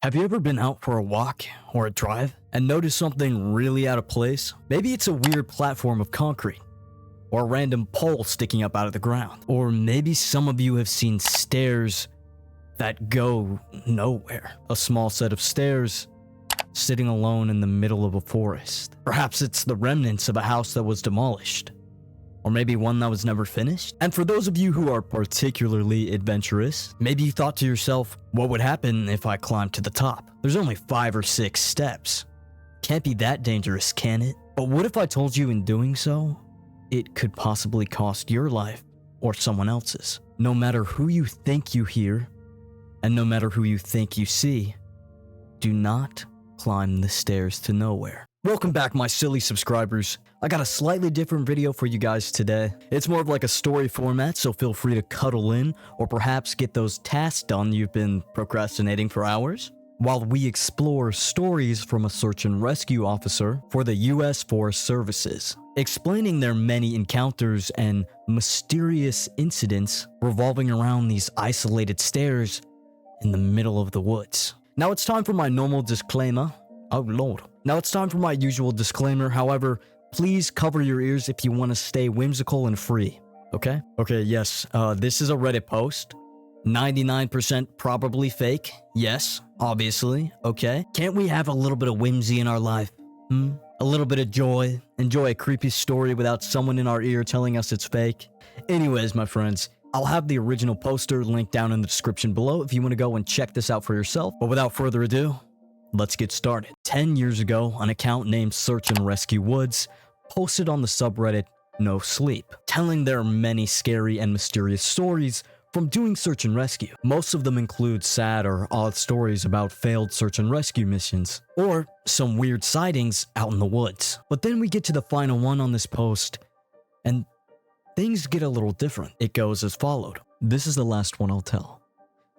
Have you ever been out for a walk or a drive and noticed something really out of place? Maybe it's a weird platform of concrete, or a random pole sticking up out of the ground. Or maybe some of you have seen stairs that go nowhere. A small set of stairs sitting alone in the middle of a forest. Perhaps it's the remnants of a house that was demolished. Or maybe one that was never finished. And for those of you who are particularly adventurous, maybe you thought to yourself, what would happen if I climbed to the top? There's only 5 or 6 steps. Can't be that dangerous, can it? But what if I told you in doing so, it could possibly cost your life or someone else's? No matter who you think you hear, and no matter who you think you see, do not climb the stairs to nowhere. Welcome back, my silly subscribers. I got a slightly different video for you guys today. It's more of like a story format, so feel free to cuddle in or perhaps get those tasks done you've been procrastinating for hours, while we explore stories from a search and rescue officer for the U.S. Forest Services, explaining their many encounters and mysterious incidents revolving around these isolated stairs in the middle of the woods. Now it's time for my normal disclaimer. Oh lord. Now it's time for my usual disclaimer. However, please cover your ears if you want to stay whimsical and free. Okay? Okay, yes. This is a Reddit post. 99% probably fake. Yes, obviously. Okay. Can't we have a little bit of whimsy in our life? A little bit of joy. Enjoy a creepy story without someone in our ear telling us it's fake. Anyways, my friends, I'll have the original poster linked down in the description below if you want to go and check this out for yourself. But without further ado, let's get started. 10 years ago, an account named searchandrescuewoods posted on the subreddit No Sleep, telling their many scary and mysterious stories from doing search and rescue. Most of them include sad or odd stories about failed search and rescue missions, or some weird sightings out in the woods. But then we get to the final one on this post, and things get a little different. It goes as followed. This is the last one I'll tell,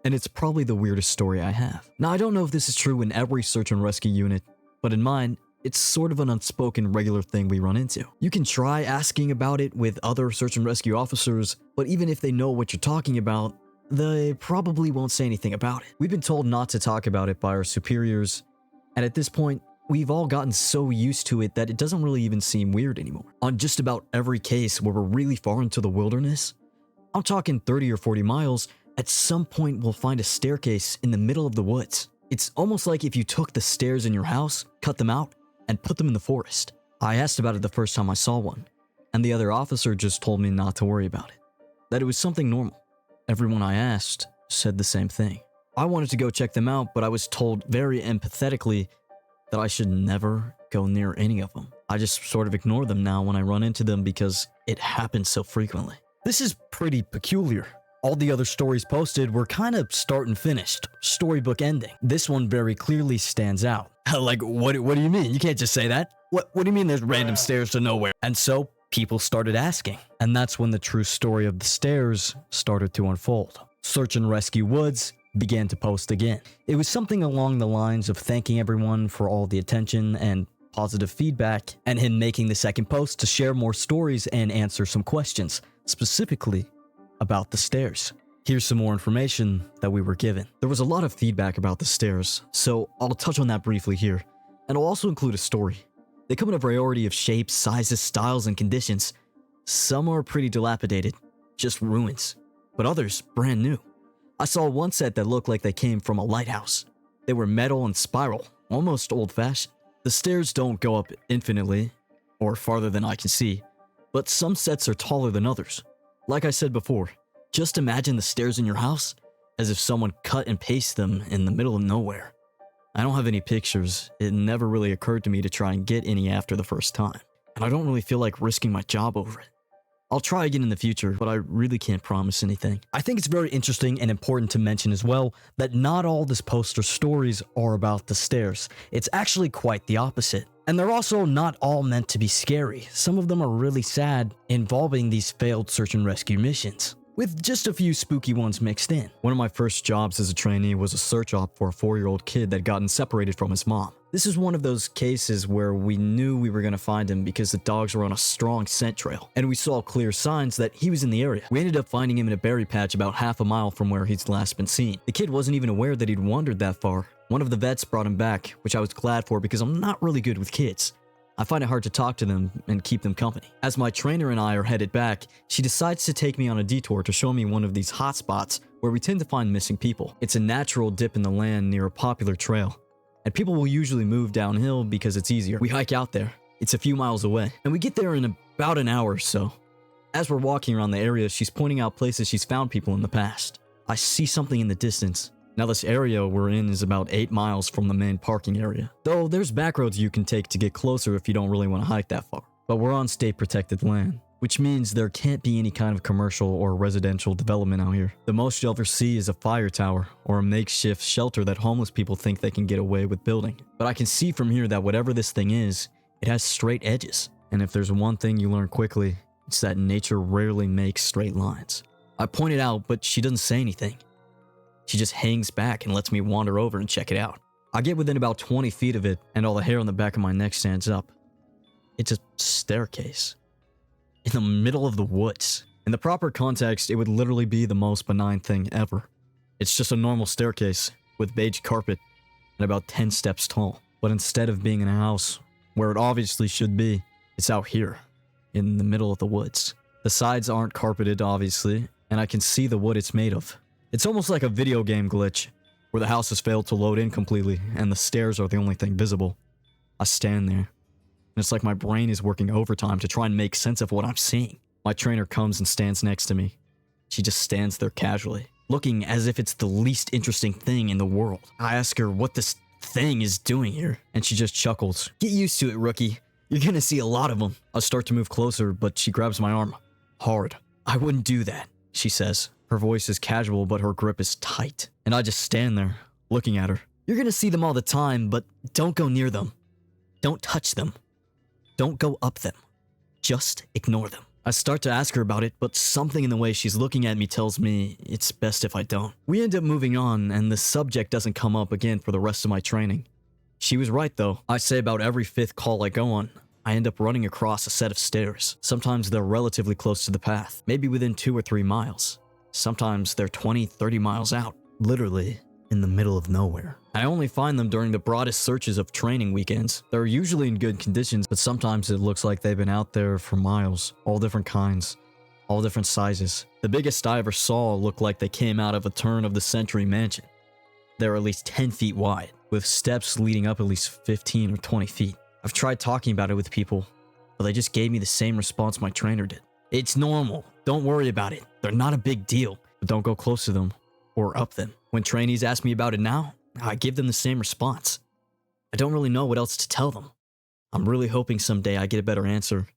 and it's probably the weirdest story I have. Now, I don't know if this is true in every search and rescue unit, but in mine, it's sort of an unspoken regular thing we run into. You can try asking about it with other search and rescue officers, but even if they know what you're talking about, they probably won't say anything about it. We've been told not to talk about it by our superiors, and at this point, we've all gotten so used to it that it doesn't really even seem weird anymore. On just about every case where we're really far into the wilderness, I'm talking 30 or 40 miles, at some point we'll find a staircase in the middle of the woods. It's almost like if you took the stairs in your house, cut them out, and put them in the forest. I asked about it the first time I saw one, and the other officer just told me not to worry about it, that it was something normal. Everyone I asked said the same thing. I wanted to go check them out, but I was told very empathetically that I should never go near any of them. I just sort of ignore them now when I run into them because it happens so frequently. This is pretty peculiar. All the other stories posted were kind of start and finished, storybook ending. This one very clearly stands out. Like, what do you mean? You can't just say that. What do you mean there's random stairs to nowhere? And so people started asking. And that's when the true story of the stairs started to unfold. Search and Rescue Woods began to post again. It was something along the lines of thanking everyone for all the attention and positive feedback, and him making the second post to share more stories and answer some questions, specifically about the stairs. Here's some more information that we were given. There was a lot of feedback about the stairs, so I'll touch on that briefly here, and I'll also include a story. They come in a variety of shapes, sizes, styles, and conditions. Some are pretty dilapidated, just ruins, but others brand new. I saw one set that looked like they came from a lighthouse. They were metal and spiral, almost old-fashioned. The stairs don't go up infinitely, or farther than I can see, but some sets are taller than others. Like I said before, just imagine the stairs in your house as if someone cut and pasted them in the middle of nowhere. I don't have any pictures. It never really occurred to me to try and get any after the first time, and I don't really feel like risking my job over it. I'll try again in the future, but I really can't promise anything. I think it's very interesting and important to mention as well that not all this poster stories are about the stairs. It's actually quite the opposite. And they're also not all meant to be scary. Some of them are really sad, involving these failed search and rescue missions, with just a few spooky ones mixed in. One of my first jobs as a trainee was a search op for a 4-year-old kid that gotten separated from his mom. This is one of those cases where we knew we were going to find him because the dogs were on a strong scent trail, and we saw clear signs that he was in the area. We ended up finding him in a berry patch about half a mile from where he's last been seen. The kid wasn't even aware that he'd wandered that far. One of the vets brought him back, which I was glad for because I'm not really good with kids. I find it hard to talk to them and keep them company. As my trainer and I are headed back, she decides to take me on a detour to show me one of these hot spots where we tend to find missing people. It's a natural dip in the land near a popular trail, and people will usually move downhill because it's easier. We hike out there. It's a few miles away, and we get there in about an hour or so. As we're walking around the area, she's pointing out places she's found people in the past. I see something in the distance. Now this area we're in is about 8 miles from the main parking area, though there's back roads you can take to get closer if you don't really want to hike that far. But we're on state protected land, which means there can't be any kind of commercial or residential development out here. The most you'll ever see is a fire tower or a makeshift shelter that homeless people think they can get away with building. But I can see from here that whatever this thing is, it has straight edges. And if there's one thing you learn quickly, it's that nature rarely makes straight lines. I point it out, but she doesn't say anything. She just hangs back and lets me wander over and check it out. I get within about 20 feet of it, and all the hair on the back of my neck stands up. It's a staircase in the middle of the woods. In the proper context, it would literally be the most benign thing ever. It's just a normal staircase with beige carpet and about 10 steps tall. But instead of being in a house, where it obviously should be, it's out here, in the middle of the woods. The sides aren't carpeted, obviously, and I can see the wood it's made of. It's almost like a video game glitch, where the house has failed to load in completely, and the stairs are the only thing visible. I stand there, and it's like my brain is working overtime to try and make sense of what I'm seeing. My trainer comes and stands next to me. She just stands there casually, looking as if it's the least interesting thing in the world. I ask her what this thing is doing here, and she just chuckles. "Get used to it, rookie. You're gonna see a lot of them." I start to move closer, but she grabs my arm. Hard. "I wouldn't do that," she says. Her voice is casual, but her grip is tight. And I just stand there, looking at her. "You're gonna see them all the time, but don't go near them. Don't touch them. Don't go up them. Just ignore them." I start to ask her about it, but something in the way she's looking at me tells me it's best if I don't. We end up moving on, and the subject doesn't come up again for the rest of my training. She was right, though. I say about every 5th call I go on, I end up running across a set of stairs. Sometimes they're relatively close to the path, maybe within 2 or 3 miles. Sometimes they're 20, 30 miles out, literally in the middle of nowhere. I only find them during the broadest searches of training weekends. They're usually in good conditions, but sometimes it looks like they've been out there for miles, all different kinds, all different sizes. The biggest I ever saw looked like they came out of a turn-of-the-century mansion. They're at least 10 feet wide, with steps leading up at least 15 or 20 feet. I've tried talking about it with people, but they just gave me the same response my trainer did. "It's normal. Don't worry about it. They're not a big deal, but don't go close to them or up them." When trainees ask me about it now, I give them the same response. I don't really know what else to tell them. I'm really hoping someday I get a better answer,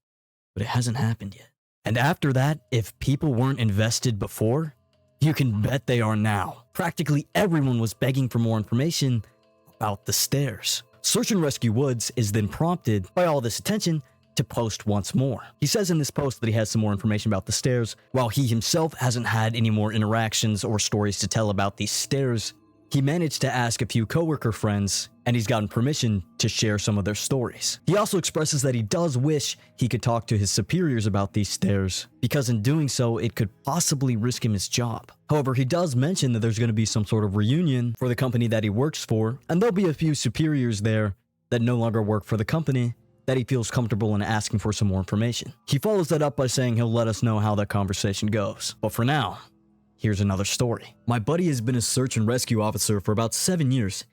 but it hasn't happened yet. And after that, if people weren't invested before, you can bet they are now. Practically everyone was begging for more information about the stairs. Search and Rescue Woods is then prompted by all this attention to post once more. He says in this post that he has some more information about the stairs. While he himself hasn't had any more interactions or stories to tell about these stairs, he managed to ask a few coworker friends, and he's gotten permission to share some of their stories. He also expresses that he does wish he could talk to his superiors about these stairs, because in doing so, it could possibly risk him his job. However, he does mention that there's going to be some sort of reunion for the company that he works for, and there'll be a few superiors there that no longer work for the company that he feels comfortable in asking for some more information. He follows that up by saying he'll let us know how that conversation goes. But for now, here's another story. My buddy has been a search and rescue officer for about 7 years.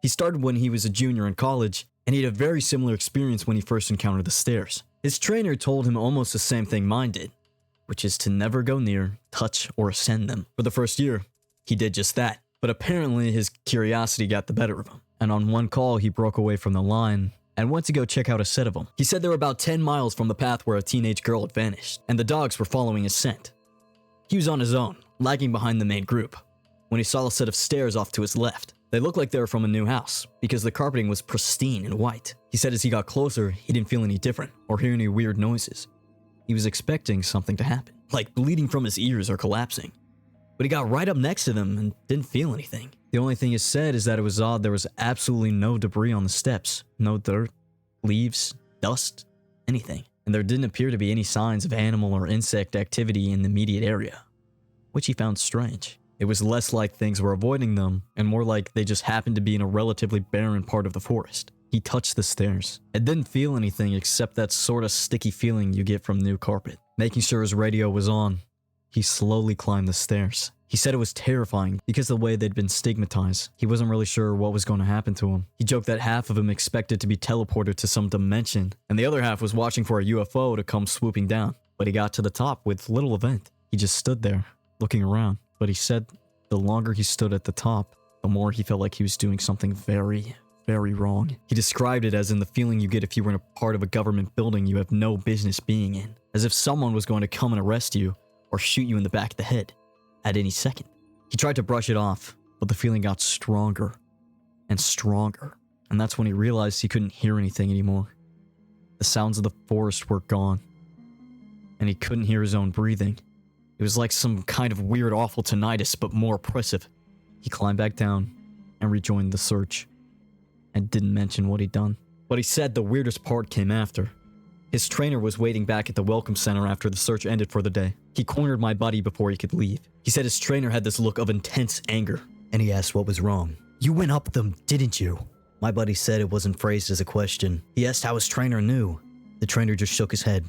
He started when he was a junior in college, and he had a very similar experience when he first encountered the stairs. His trainer told him almost the same thing mine did, which is to never go near, touch, or ascend them. For the first year, he did just that. But apparently his curiosity got the better of him, and on one call he broke away from the line and went to go check out a set of them. He said they were about 10 miles from the path where a teenage girl had vanished, and the dogs were following his scent. He was on his own, lagging behind the main group, when he saw a set of stairs off to his left. They looked like they were from a new house, because the carpeting was pristine and white. He said as he got closer, he didn't feel any different, or hear any weird noises. He was expecting something to happen, like bleeding from his ears or collapsing. but he got right up next to them and didn't feel anything. The only thing he said is that it was odd there was absolutely no debris on the steps. No dirt, leaves, dust, anything. And there didn't appear to be any signs of animal or insect activity in the immediate area, which he found strange. It was less like things were avoiding them, and more like they just happened to be in a relatively barren part of the forest. He touched the stairs and didn't feel anything except that sort of sticky feeling you get from new carpet. Making sure his radio was on, he slowly climbed the stairs. He said it was terrifying because of the way they'd been stigmatized. He wasn't really sure what was going to happen to him. He joked that half of him expected to be teleported to some dimension, and the other half was watching for a UFO to come swooping down. But he got to the top with little event. He just stood there, looking around. But he said the longer he stood at the top, the more he felt like he was doing something very, very wrong. He described it as in the feeling you get if you were in a part of a government building you have no business being in. As if someone was going to come and arrest you or shoot you in the back of the head at any second. He tried to brush it off, but the feeling got stronger and stronger. And that's when he realized he couldn't hear anything anymore. The sounds of the forest were gone. And he couldn't hear his own breathing. It was like some kind of weird, awful tinnitus, but more oppressive. He climbed back down and rejoined the search, and didn't mention what he'd done. But he said the weirdest part came after. His trainer was waiting back at the welcome center after the search ended for the day. He cornered my buddy before he could leave. He said his trainer had this look of intense anger, and he asked what was wrong. "You went up them, didn't you?" My buddy said it wasn't phrased as a question. He asked how his trainer knew. The trainer just shook his head.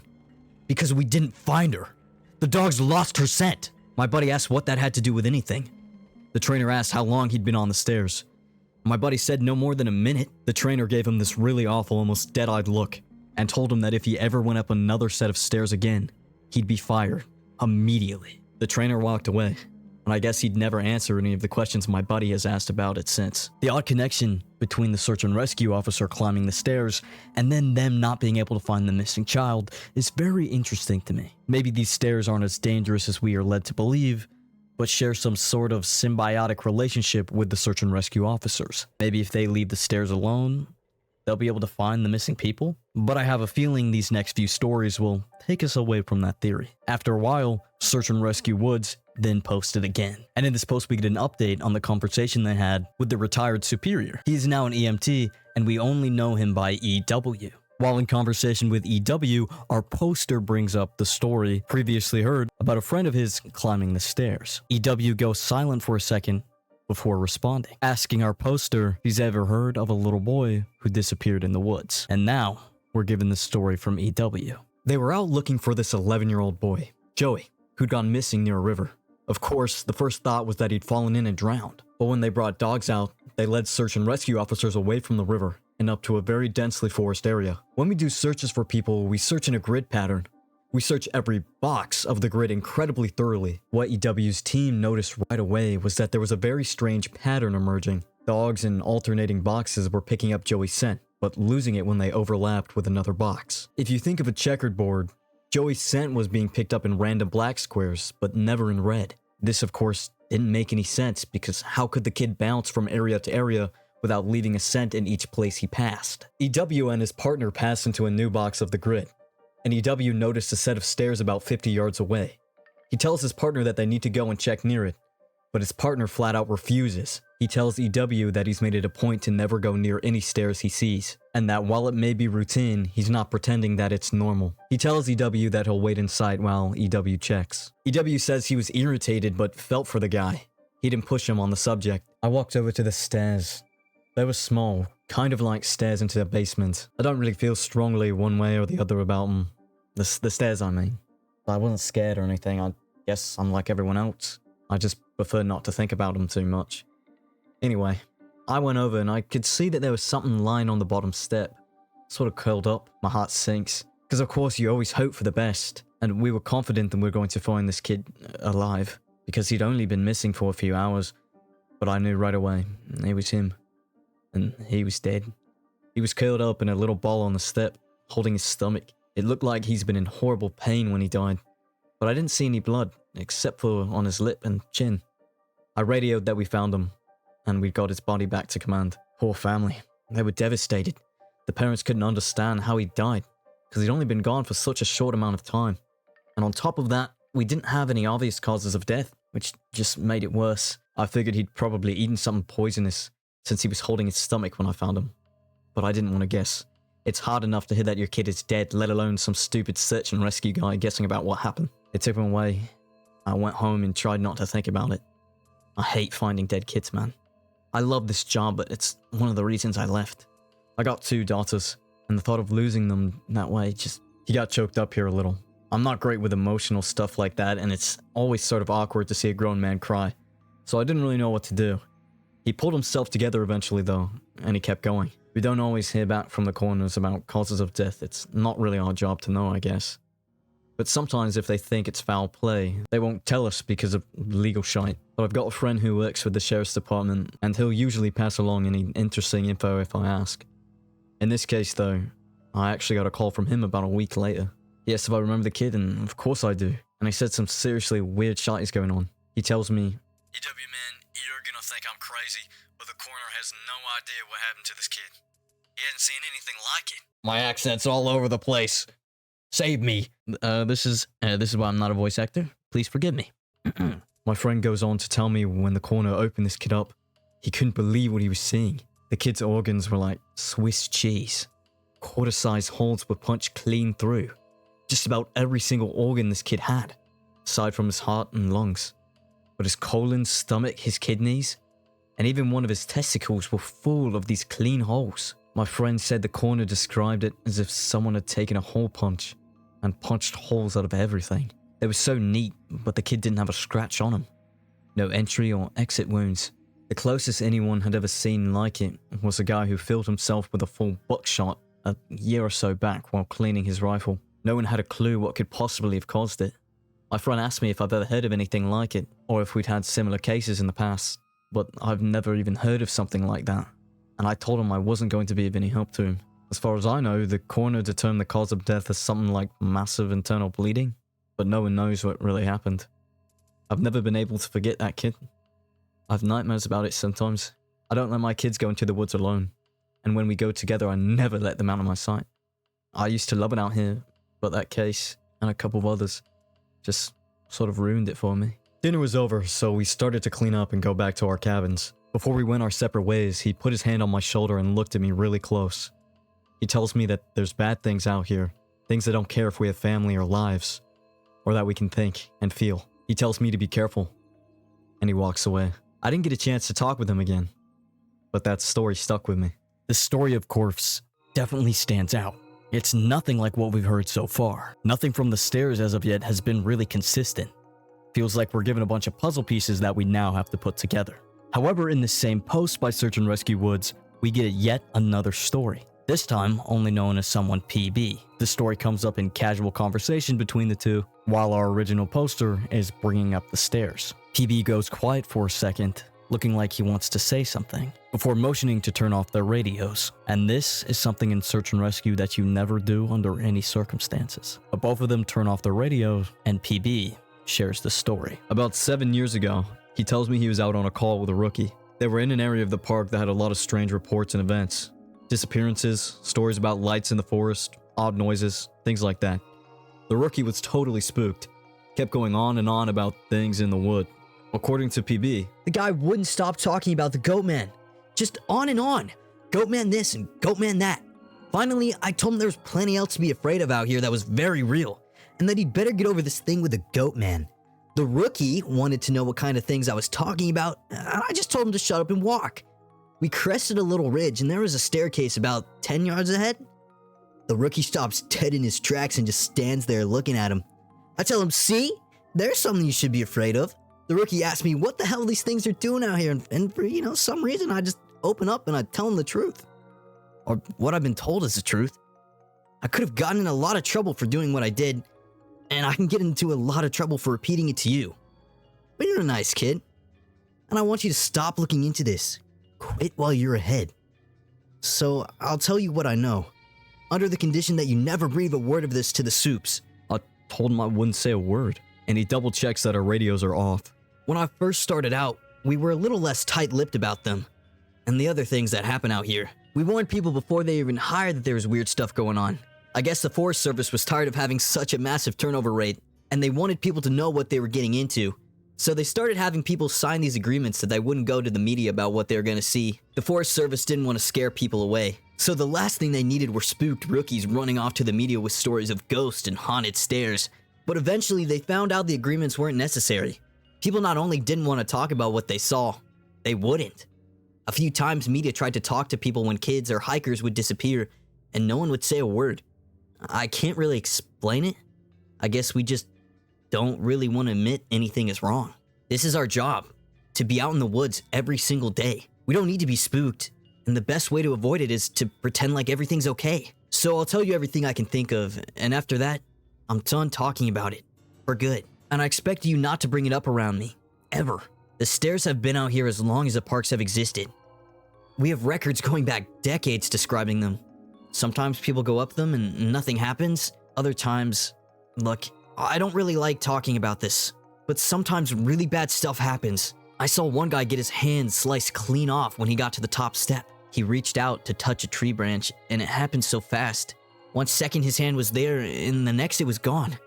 "Because we didn't find her. The dogs lost her scent." My buddy asked what that had to do with anything. The trainer asked how long he'd been on the stairs. My buddy said no more than a minute. The trainer gave him this really awful, almost dead-eyed look, and told him that if he ever went up another set of stairs again, he'd be fired immediately. The trainer walked away, and I guess he'd never answer any of the questions my buddy has asked about it since. The odd connection between the search and rescue officer climbing the stairs and then them not being able to find the missing child is very interesting to me. Maybe these stairs aren't as dangerous as we are led to believe, but share some sort of symbiotic relationship with the search and rescue officers. Maybe if they leave the stairs alone, they'll be able to find the missing people. But I have a feeling these next few stories will take us away from that theory. After a while, Search and Rescue Woods then posted again. And in this post we get an update on the conversation they had with the retired superior. He is now an EMT, and we only know him by EW. While in conversation with EW, our poster brings up the story previously heard about a friend of his climbing the stairs. EW goes silent for a second before responding, asking our poster if he's ever heard of a little boy who disappeared in the woods. And now, we're given the story from EW. They were out looking for this 11-year-old boy, Joey, who'd gone missing near a river. Of course, the first thought was that he'd fallen in and drowned. But when they brought dogs out, they led search and rescue officers away from the river and up to a very densely forested area. When we do searches for people, we search in a grid pattern. We search every box of the grid incredibly thoroughly. What EW's team noticed right away was that there was a very strange pattern emerging. Dogs in alternating boxes were picking up Joey's scent, but losing it when they overlapped with another box. If you think of a checkered board, Joey's scent was being picked up in random black squares, but never in red. This, of course, didn't make any sense because how could the kid bounce from area to area without leaving a scent in each place he passed? EW and his partner passed into a new box of the grid, and EW noticed a set of stairs about 50 yards away. He tells his partner that they need to go and check near it, but his partner flat out refuses. He tells EW that he's made it a point to never go near any stairs he sees, and that while it may be routine, he's not pretending that it's normal. He tells EW that he'll wait in sight while EW checks. EW says he was irritated but felt for the guy. He didn't push him on the subject. I walked over to the stairs. They were small, kind of like stairs into a basement. I don't really feel strongly one way or the other about them. The stairs, I mean. But I wasn't scared or anything. I guess I'm like everyone else. I just prefer not to think about them too much. Anyway, I went over and I could see that there was something lying on the bottom step. Sort of curled up. My heart sinks. Because of course you always hope for the best. And we were confident that we were going to find this kid alive. Because he'd only been missing for a few hours. But I knew right away. It was him. And he was dead. He was curled up in a little ball on the step, holding his stomach. It looked like he's been in horrible pain when he died. But I didn't see any blood, except for on his lip and chin. I radioed that we found him, and we got his body back to command. Poor family. They were devastated. The parents couldn't understand how he died, because he'd only been gone for such a short amount of time. And on top of that, we didn't have any obvious causes of death. which just made it worse. I figured he'd probably eaten something poisonous since he was holding his stomach when I found him. But I didn't want to guess. It's hard enough to hear that your kid is dead, let alone some stupid search and rescue guy guessing about what happened. They took him away. I went home and tried not to think about it. I hate finding dead kids, man. I love this job, but it's one of the reasons I left. I got 2 daughters, and the thought of losing them that way just... He got choked up here a little. I'm not great with emotional stuff like that, and it's always sort of awkward to see a grown man cry. So I didn't really know what to do. He pulled himself together eventually though, and he kept going. We don't always hear back from the coroners about causes of death. It's not really our job to know, I guess. But sometimes if they think it's foul play, they won't tell us because of legal shite. But I've got a friend who works with the sheriff's department, and he'll usually pass along any interesting info if I ask. In this case though, I actually got a call from him about a week later. He asked if I remember the kid, and of course I do. And he said some seriously weird shit is going on. He tells me, EW man, you're gonna think I'm crazy, but the coroner has no idea what happened to this kid. He hasn't seen anything like it. My accent's all over the place. Save me. This is why I'm not a voice actor. Please forgive me. My friend goes on to tell me when the coroner opened this kid up, he couldn't believe what he was seeing. The kid's organs were like Swiss cheese. Quarter-sized holes were punched clean through. Just about every single organ this kid had, aside from his heart and lungs. But his colon, stomach, his kidneys, and even one of his testicles were full of these clean holes. My friend said the coroner described it as if someone had taken a hole punch and punched holes out of everything. They were so neat, but the kid didn't have a scratch on him. No entry or exit wounds. The closest anyone had ever seen like it was a guy who filled himself with a full buckshot a year or so back while cleaning his rifle. No one had a clue what could possibly have caused it. My friend asked me if I've ever heard of anything like it, or if we'd had similar cases in the past, but I've never even heard of something like that. And I told him I wasn't going to be of any help to him. As far as I know, the coroner determined the cause of death as something like massive internal bleeding, but no one knows what really happened. I've never been able to forget that kid. I have nightmares about it sometimes. I don't let my kids go into the woods alone, and when we go together, I never let them out of my sight. I used to love it out here, but that case, and a couple of others, just sort of ruined it for me. Dinner was over, so we started to clean up and go back to our cabins. Before we went our separate ways, he put his hand on my shoulder and looked at me really close. He tells me that there's bad things out here, things that don't care if we have family or lives, or that we can think and feel. He tells me to be careful, and he walks away. I didn't get a chance to talk with him again, but that story stuck with me. The story of Korf's definitely stands out. It's nothing like what we've heard so far. Nothing from the stairs as of yet has been really consistent. Feels like we're given a bunch of puzzle pieces that we now have to put together. However, in the same post by Search and Rescue Woods, we get yet another story. This time, only known as someone PB. The story comes up in casual conversation between the two, while our original poster is bringing up the stairs. PB goes quiet for a second, looking like he wants to say something, before motioning to turn off their radios. And this is something in Search and Rescue that you never do under any circumstances. But both of them turn off their radios, and PB shares the story. About 7 years ago, he tells me he was out on a call with a rookie. They were in an area of the park that had a lot of strange reports and events. Disappearances, stories about lights in the forest, odd noises, things like that. The rookie was totally spooked, kept going on and on about things in the wood. According to PB, the guy wouldn't stop talking about the goat man. Just on and on. Goat man this and goat man that. Finally, I told him there was plenty else to be afraid of out here that was very real, and that he'd better get over this thing with the goat man. The rookie wanted to know what kind of things I was talking about, and I just told him to shut up and walk. We crested a little ridge, and there was a staircase about 10 yards ahead. The rookie stops dead in his tracks and just stands there looking at him. I tell him, see? There's something you should be afraid of. The rookie asked me what the hell these things are doing out here, and for, some reason, I just open up and I tell him the truth. Or what I've been told is the truth. I could have gotten in a lot of trouble for doing what I did, and I can get into a lot of trouble for repeating it to you. But you're a nice kid, and I want you to stop looking into this. Quit while you're ahead. So I'll tell you what I know, under the condition that you never breathe a word of this to the soups. I told him I wouldn't say a word, and he double checks that our radios are off. When I first started out, we were a little less tight-lipped about them, and the other things that happen out here. We warned people before they even hired that there was weird stuff going on. I guess the Forest Service was tired of having such a massive turnover rate, and they wanted people to know what they were getting into. So they started having people sign these agreements that they wouldn't go to the media about what they were going to see. The Forest Service didn't want to scare people away. So the last thing they needed were spooked rookies running off to the media with stories of ghosts and haunted stairs. But eventually they found out the agreements weren't necessary. People not only didn't want to talk about what they saw, they wouldn't. A few times media tried to talk to people when kids or hikers would disappear, and no one would say a word. I can't really explain it. I guess we just don't really want to admit anything is wrong. This is our job, to be out in the woods every single day. We don't need to be spooked, and the best way to avoid it is to pretend like everything's okay. So I'll tell you everything I can think of, and after that, I'm done talking about it, for good. And I expect you not to bring it up around me, ever. The stairs have been out here as long as the parks have existed. We have records going back decades describing them. Sometimes people go up them and nothing happens. Other times, look, I don't really like talking about this, but sometimes really bad stuff happens. I saw one guy get his hand sliced clean off when he got to the top step. He reached out to touch a tree branch, and it happened so fast. 1 second his hand was there, and the next it was gone.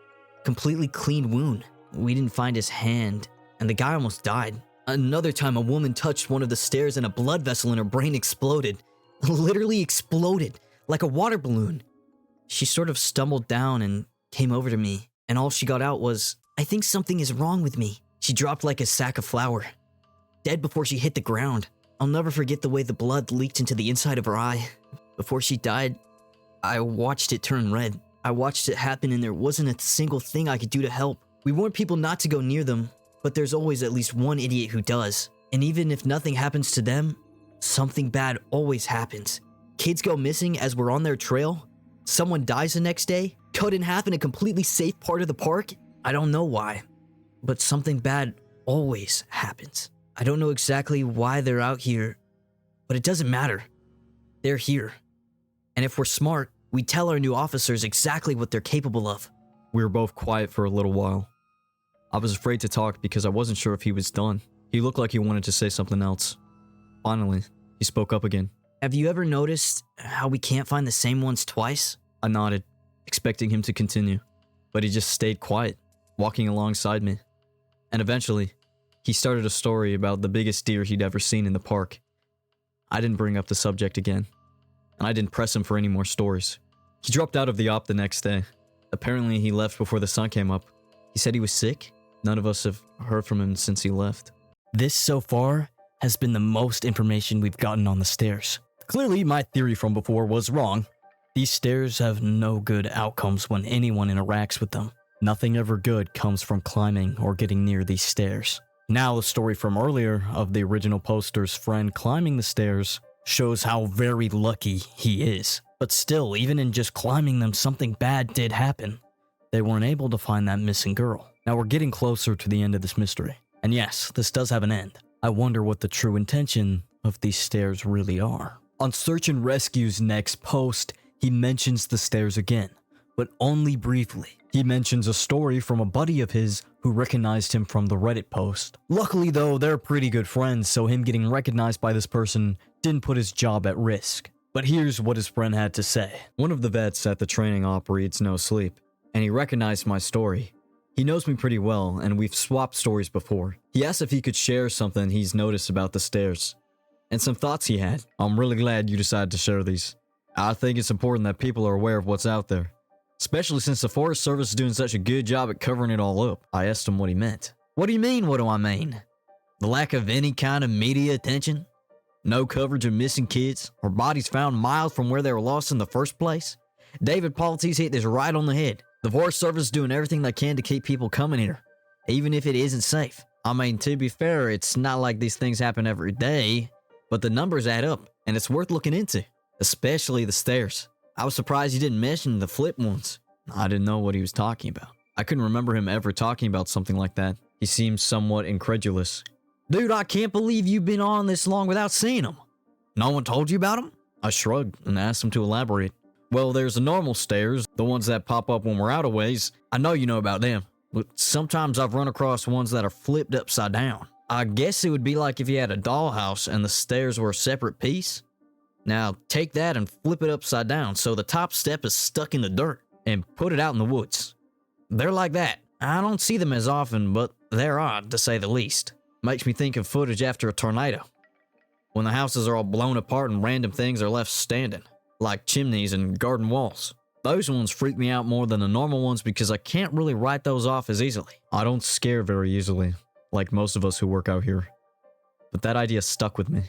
Completely clean wound. We didn't find his hand, and the guy almost died. Another time, a woman touched one of the stairs and a blood vessel in her brain exploded. Literally exploded, like a water balloon. She sort of stumbled down and came over to me, and all she got out was, "I think something is wrong with me." She dropped like a sack of flour, dead before she hit the ground. I'll never forget the way the blood leaked into the inside of her eye. Before she died, I watched it turn red. I watched it happen, and there wasn't a single thing I could do to help. We warned people not to go near them, but there's always at least one idiot who does. And even if nothing happens to them, something bad always happens. Kids go missing as we're on their trail. Someone dies the next day, cut in half in a completely safe part of the park. I don't know why, but something bad always happens. I don't know exactly why they're out here, but it doesn't matter. They're here. And if we're smart, we tell our new officers exactly what they're capable of. We were both quiet for a little while. I was afraid to talk because I wasn't sure if he was done. He looked like he wanted to say something else. Finally, he spoke up again. Have you ever noticed how we can't find the same ones twice? I nodded, expecting him to continue, but he just stayed quiet, walking alongside me. And eventually, he started a story about the biggest deer he'd ever seen in the park. I didn't bring up the subject again, and I didn't press him for any more stories. He dropped out of the op the next day. Apparently, he left before the sun came up. He said he was sick. None of us have heard from him since he left. This so far has been the most information we've gotten on the stairs. Clearly, my theory from before was wrong. These stairs have no good outcomes when anyone interacts with them. Nothing ever good comes from climbing or getting near these stairs. Now, the story from earlier of the original poster's friend climbing the stairs shows how very lucky he is. But still, even in just climbing them, something bad did happen. They weren't able to find that missing girl. Now we're getting closer to the end of this mystery. And yes, this does have an end. I wonder what the true intention of these stairs really are. On Search and Rescue's next post, he mentions the stairs again, but only briefly. He mentions a story from a buddy of his who recognized him from the Reddit post. Luckily though, they're pretty good friends, so him getting recognized by this person didn't put his job at risk. But here's what his friend had to say. One of the vets at the training op reads no sleep, and he recognized my story. He knows me pretty well, and we've swapped stories before. He asked if he could share something he's noticed about the stairs, and some thoughts he had. I'm really glad you decided to share these. I think it's important that people are aware of what's out there, especially since the Forest Service is doing such a good job at covering it all up. I asked him what he meant. What do you mean, what do I mean? The lack of any kind of media attention? No coverage of missing kids or bodies found miles from where they were lost in the first place? David Polity's hit this right on the head. The Forest Service is doing everything they can to keep people coming here, even if it isn't safe. I mean, to be fair, it's not like these things happen every day, but the numbers add up, and it's worth looking into, especially the stairs. I was surprised you didn't mention the flip ones. I didn't know what he was talking about. I couldn't remember him ever talking about something like that. He seemed somewhat incredulous. Dude, I can't believe you've been on this long without seeing them. No one told you about them? I shrugged and asked him to elaborate. Well, there's the normal stairs, the ones that pop up when we're out of ways. I know you know about them, but sometimes I've run across ones that are flipped upside down. I guess it would be like if you had a dollhouse and the stairs were a separate piece. Now, take that and flip it upside down so the top step is stuck in the dirt and put it out in the woods. They're like that. I don't see them as often, but they're odd, to say the least. Makes me think of footage after a tornado, when the houses are all blown apart and random things are left standing, like chimneys and garden walls. Those ones freak me out more than the normal ones because I can't really write those off as easily. I don't scare very easily, like most of us who work out here. But that idea stuck with me,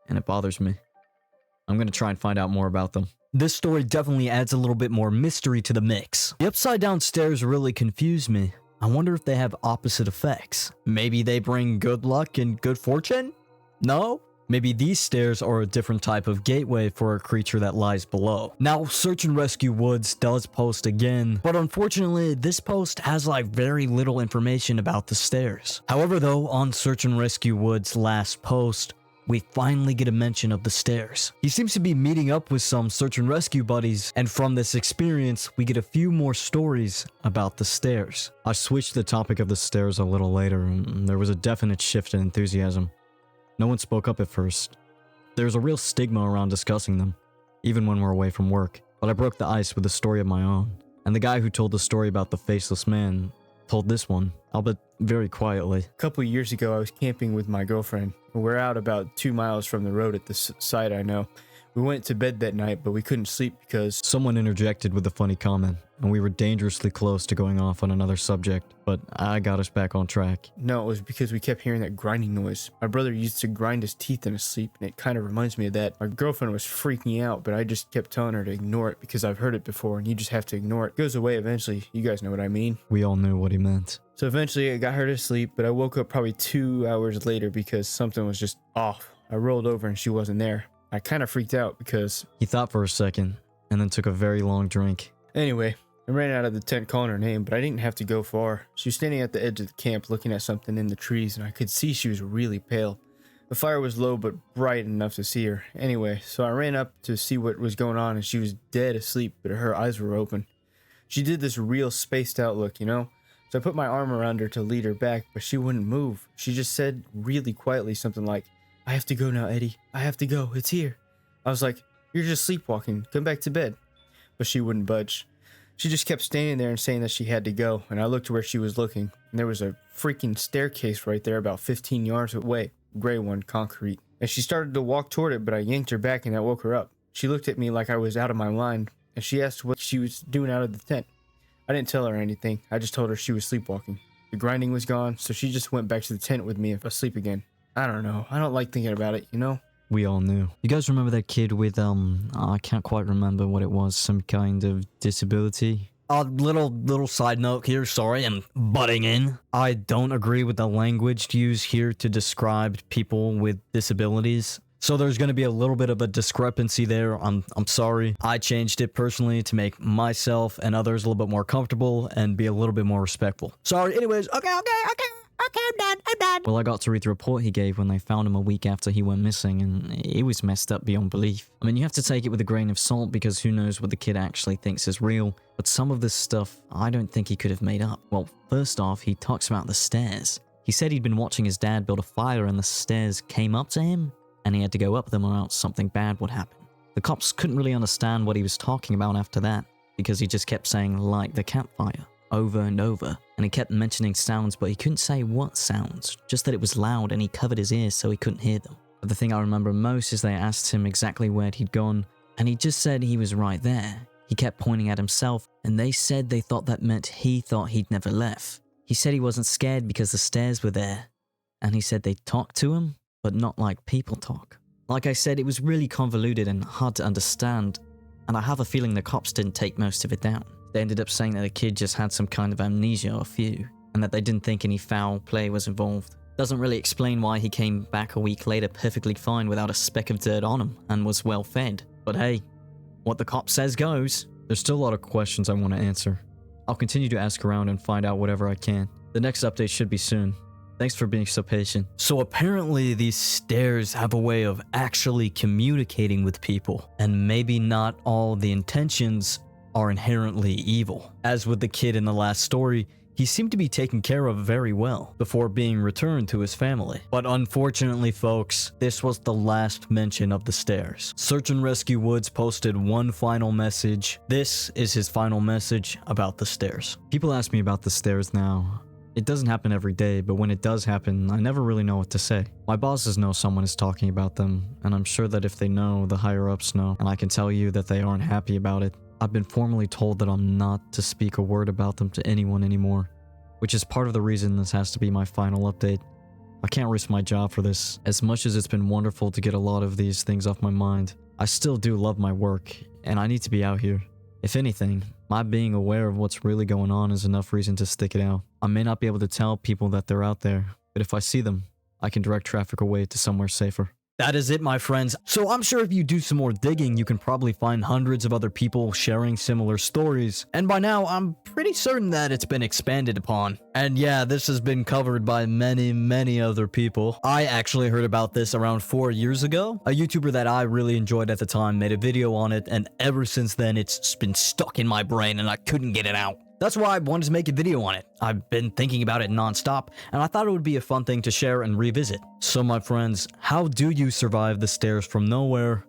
and it bothers me. I'm gonna try and find out more about them. This story definitely adds a little bit more mystery to the mix. The upside down stairs really confuse me. I wonder if they have opposite effects. Maybe they bring good luck and good fortune? No? Maybe these stairs are a different type of gateway for a creature that lies below. Now, Search and Rescue Woods does post again, but unfortunately, this post has like very little information about the stairs. However though, on Search and Rescue Woods' last post, we finally get a mention of the stairs. He seems to be meeting up with some search and rescue buddies, and from this experience, we get a few more stories about the stairs. I switched the topic of the stairs a little later, and there was a definite shift in enthusiasm. No one spoke up at first. There's a real stigma around discussing them, even when we're away from work. But I broke the ice with a story of my own, and the guy who told the story about the faceless man told this one, albeit very quietly. A couple of years ago, I was camping with my girlfriend. We're out about 2 miles from the road at this site I know. We went to bed that night, but we couldn't sleep because Someone interjected with a funny comment, and we were dangerously close to going off on another subject, but I got us back on track. no, it was because we kept hearing that grinding noise. My brother used to grind his teeth in his sleep, and it kind of reminds me of that. My girlfriend was freaking out, but I just kept telling her to ignore it because I've heard it before, and you just have to ignore it. It goes away eventually. You guys know what I mean. We all knew what he meant. So eventually I got her to sleep, but I woke up probably 2 hours later because something was just off. I rolled over and she wasn't there. I kind of freaked out because... He thought for a second, and then took a very long drink. Anyway, I ran out of the tent calling her name, but I didn't have to go far. She was standing at the edge of the camp looking at something in the trees, and I could see she was really pale. The fire was low but bright enough to see her. Anyway, so I ran up to see what was going on, and she was dead asleep, but her eyes were open. She did this real spaced out look, you know? So I put my arm around her to lead her back, but she wouldn't move. She just said really quietly something like, "I have to go now, Eddie. I have to go. It's here." I was like, "You're just sleepwalking. Come back to bed." But she wouldn't budge. She just kept standing there and saying that she had to go, and I looked to where she was looking, and there was a freaking staircase right there about 15 yards away, gray one, concrete. And she started to walk toward it, but I yanked her back and that woke her up. She looked at me like I was out of my mind, and she asked what she was doing out of the tent. I didn't tell her anything. I just told her she was sleepwalking. The grinding was gone, so she just went back to the tent with me asleep again. I don't know. I don't like thinking about it, you know? We all knew. You guys remember that kid with, I can't quite remember what it was, some kind of disability? A little side note here, sorry, I'm butting in. I don't agree with the language used here to describe people with disabilities. So there's going to be a little bit of a discrepancy there. I'm sorry. I changed it personally to make myself and others a little bit more comfortable and be a little bit more respectful. Sorry. Anyways, okay, I'm done. Well, I got to read the report he gave when they found him a week after he went missing, and it was messed up beyond belief. I mean, you have to take it with a grain of salt because who knows what the kid actually thinks is real, but some of this stuff I don't think he could have made up. Well, first off, he talks about the stairs. He said he'd been watching his dad build a fire and the stairs came up to him, and he had to go up them or else something bad would happen. The cops couldn't really understand what he was talking about after that, because he just kept saying, "light the campfire," over and over, and he kept mentioning sounds, but he couldn't say what sounds, just that it was loud and he covered his ears so he couldn't hear them. But the thing I remember most is they asked him exactly where he'd gone, and he just said he was right there. He kept pointing at himself, and they said they thought that meant he thought he'd never left. He said he wasn't scared because the stairs were there, and he said they talked to him, but not like people talk. Like I said, it was really convoluted and hard to understand, and I have a feeling the cops didn't take most of it down. They ended up saying that the kid just had some kind of amnesia or few, and that they didn't think any foul play was involved. Doesn't really explain why he came back a week later perfectly fine without a speck of dirt on him and was well fed. But hey, what the cop says goes. There's still a lot of questions I want to answer. I'll continue to ask around and find out whatever I can. The next update should be soon. Thanks for being so patient. So apparently these stairs have a way of actually communicating with people, and maybe not all the intentions are inherently evil. As with the kid in the last story, he seemed to be taken care of very well before being returned to his family. But unfortunately, folks, this was the last mention of the stairs. Search and Rescue Woods posted one final message. This is his final message about the stairs. People ask me about the stairs now, It doesn't happen every day, but when it does happen, I never really know what to say. My bosses know someone is talking about them, and I'm sure that if they know, the higher-ups know, and I can tell you that they aren't happy about it. I've been formally told that I'm not to speak a word about them to anyone anymore, which is part of the reason this has to be my final update. I can't risk my job for this. As much as it's been wonderful to get a lot of these things off my mind, I still do love my work, and I need to be out here. If anything, my being aware of what's really going on is enough reason to stick it out. I may not be able to tell people that they're out there, but if I see them, I can direct traffic away to somewhere safer. That is it, my friends. So I'm sure if you do some more digging, you can probably find hundreds of other people sharing similar stories. And by now, I'm pretty certain that it's been expanded upon. And yeah, this has been covered by many other people. I actually heard about this around 4 years ago. A YouTuber that I really enjoyed at the time made a video on it, and ever since then, it's been stuck in my brain and I couldn't get it out. That's why I wanted to make a video on it. I've been thinking about it nonstop, and I thought it would be a fun thing to share and revisit. So my friends, how do you survive the stairs from nowhere?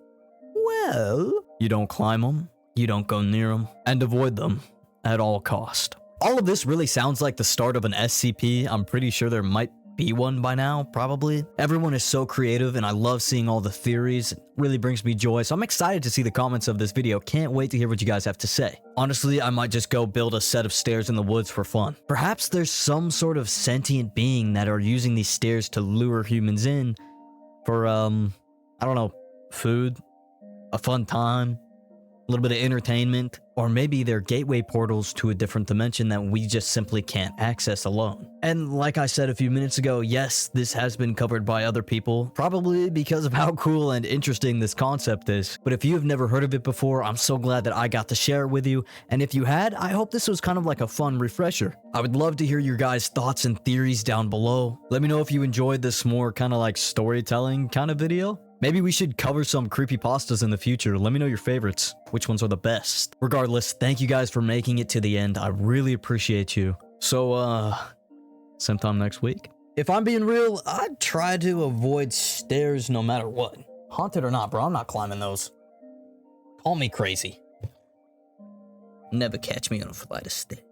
Well, you don't climb them, you don't go near them, and avoid them at all cost. All of this really sounds like the start of an SCP. I'm pretty sure there might be one by now, probably. Everyone is so creative, and I love seeing all the theories. It really brings me joy, so I'm excited to see the comments of this video. Can't wait to hear what you guys have to say. Honestly, I might just go build a set of stairs in the woods for fun. Perhaps there's some sort of sentient being that are using these stairs to lure humans in for, I don't know, food, a fun time, a little bit of entertainment, or maybe they're gateway portals to a different dimension that we just simply can't access alone. And like I said a few minutes ago, yes, this has been covered by other people, probably because of how cool and interesting this concept is. But if you have never heard of it before, I'm so glad that I got to share it with you. And if you had, I hope this was kind of like a fun refresher. I would love to hear your guys' thoughts and theories down below. Let me know if you enjoyed this more kind of like storytelling kind of video. Maybe we should cover some creepypastas in the future. Let me know your favorites. Which ones are the best? Regardless, thank you guys for making it to the end. I really appreciate you. So, sometime next week. If I'm being real, I'd try to avoid stairs no matter what. Haunted or not, bro, I'm not climbing those. Call me crazy. Never catch me on a flight of stairs.